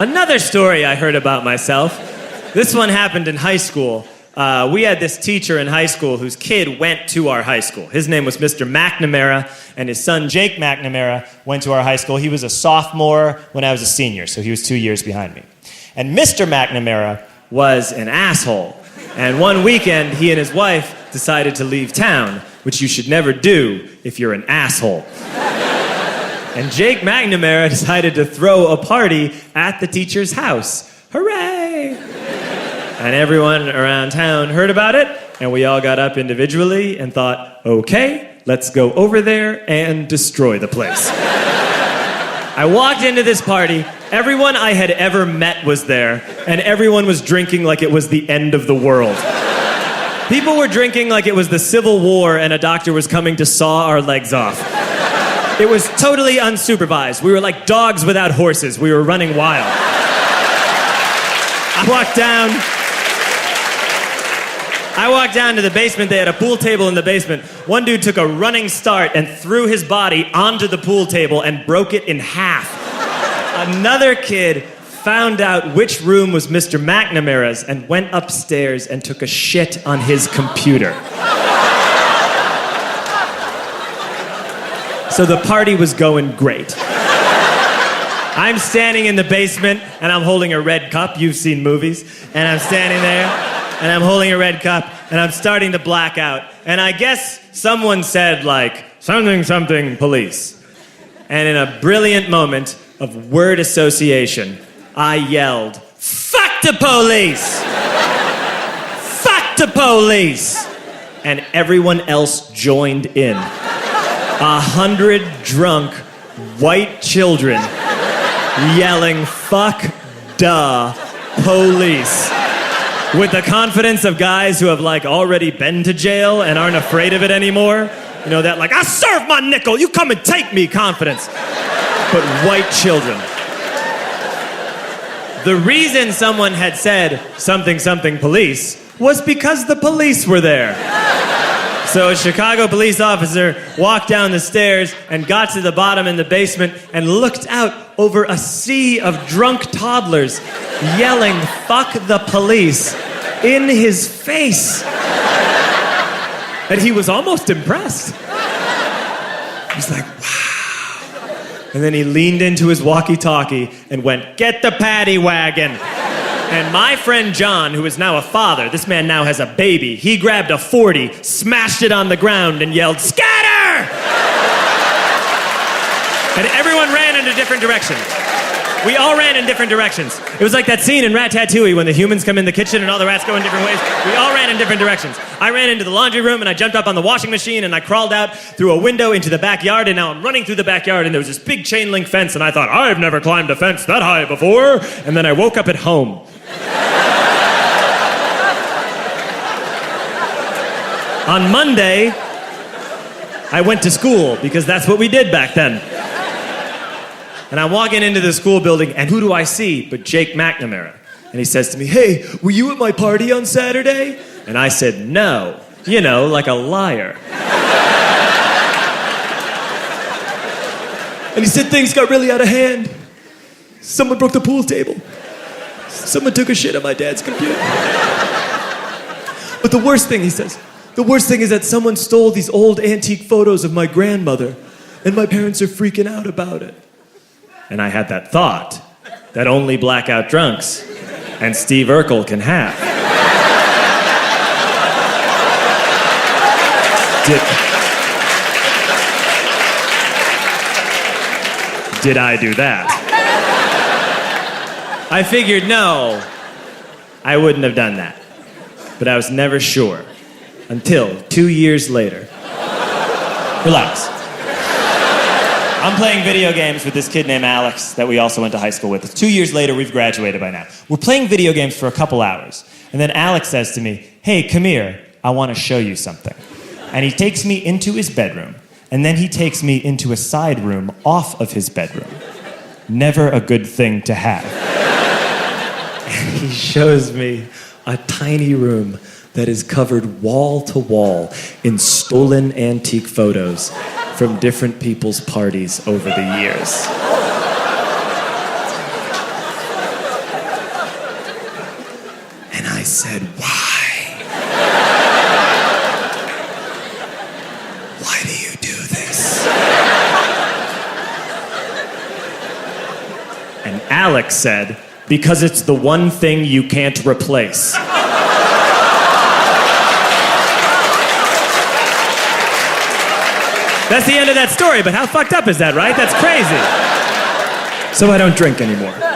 Another story I heard about myself. This one happened in high school. We had this teacher in high school whose kid went to our high school. His name was Mr. McNamara, and his son Jake McNamara went to our high school. He was a sophomore when I was a senior, so he was 2 years behind me. And Mr. McNamara was an asshole. And one weekend, he and his wife decided to leave town, which you should never do if you're an asshole. And Jake McNamara decided to throw a party at the teacher's house. Hooray! And everyone around town heard about it, and we all got up individually and thought, okay, let's go over there and destroy the place. I walked into this party, everyone I had ever met was there, and everyone was drinking like it was the end of the world. People were drinking like it was the Civil War and a doctor was coming to saw our legs off. It was totally unsupervised. We were like dogs without horses. We were running wild. I walked down to the basement. They had a pool table in the basement. One dude took a running start and threw his body onto the pool table and broke it in half. Another kid found out which room was Mr. McNamara's and went upstairs and took a shit on his computer. So the party was going great. I'm standing in the basement and I'm holding a red cup. You've seen movies. And I'm standing there and I'm holding a red cup and I'm starting to black out. And I guess someone said like, something police. And in a brilliant moment of word association, I yelled, fuck the police! Fuck the police! And everyone else joined in. 100 drunk white children yelling, fuck the police. With the confidence of guys who have like already been to jail and aren't afraid of it anymore. You know, that like, I serve my nickel, you come and take me confidence. But white children. The reason someone had said something police was because the police were there. So a Chicago police officer walked down the stairs and got to the bottom in the basement and looked out over a sea of drunk toddlers yelling, fuck the police, in his face. And he was almost impressed. He was like, wow. And then he leaned into his walkie-talkie and went, get the paddy wagon. And my friend John, who is now a father, this man now has a baby, he grabbed a 40, smashed it on the ground, and yelled, scatter! And everyone ran in a different direction. We all ran in different directions. It was like that scene in Ratatouille when the humans come in the kitchen and all the rats go in different ways. We all ran in different directions. I ran into the laundry room and I jumped up on the washing machine and I crawled out through a window into the backyard, and now I'm running through the backyard and there was this big chain link fence and I thought, I've never climbed a fence that high before. And then I woke up at home. On Monday, I went to school because that's what we did back then. And I'm walking into the school building, and who do I see but Jake McNamara? And he says to me, hey, were you at my party on Saturday? And I said, no. You know, like a liar. And he said things got really out of hand. Someone broke the pool table. Someone took a shit on my dad's computer. But the worst thing, he says, the worst thing is that someone stole these old antique photos of my grandmother, and my parents are freaking out about it. And I had that thought that only blackout drunks and Steve Urkel can have. Did I do that? I figured, no, I wouldn't have done that. But I was never sure until 2 years later. Relax. I'm playing video games with this kid named Alex that we also went to high school with. 2 years later, we've graduated by now. We're playing video games for a couple hours. And then Alex says to me, hey, come here, I want to show you something. And he takes me into his bedroom. And then he takes me into a side room off of his bedroom. Never a good thing to have. And he shows me a tiny room that is covered wall to wall in stolen antique photos from different people's parties over the years. said, why? Why do you do this? And Alex said, because it's the one thing you can't replace. That's the end of that story, but how fucked up is that, right? That's crazy. So I don't drink anymore.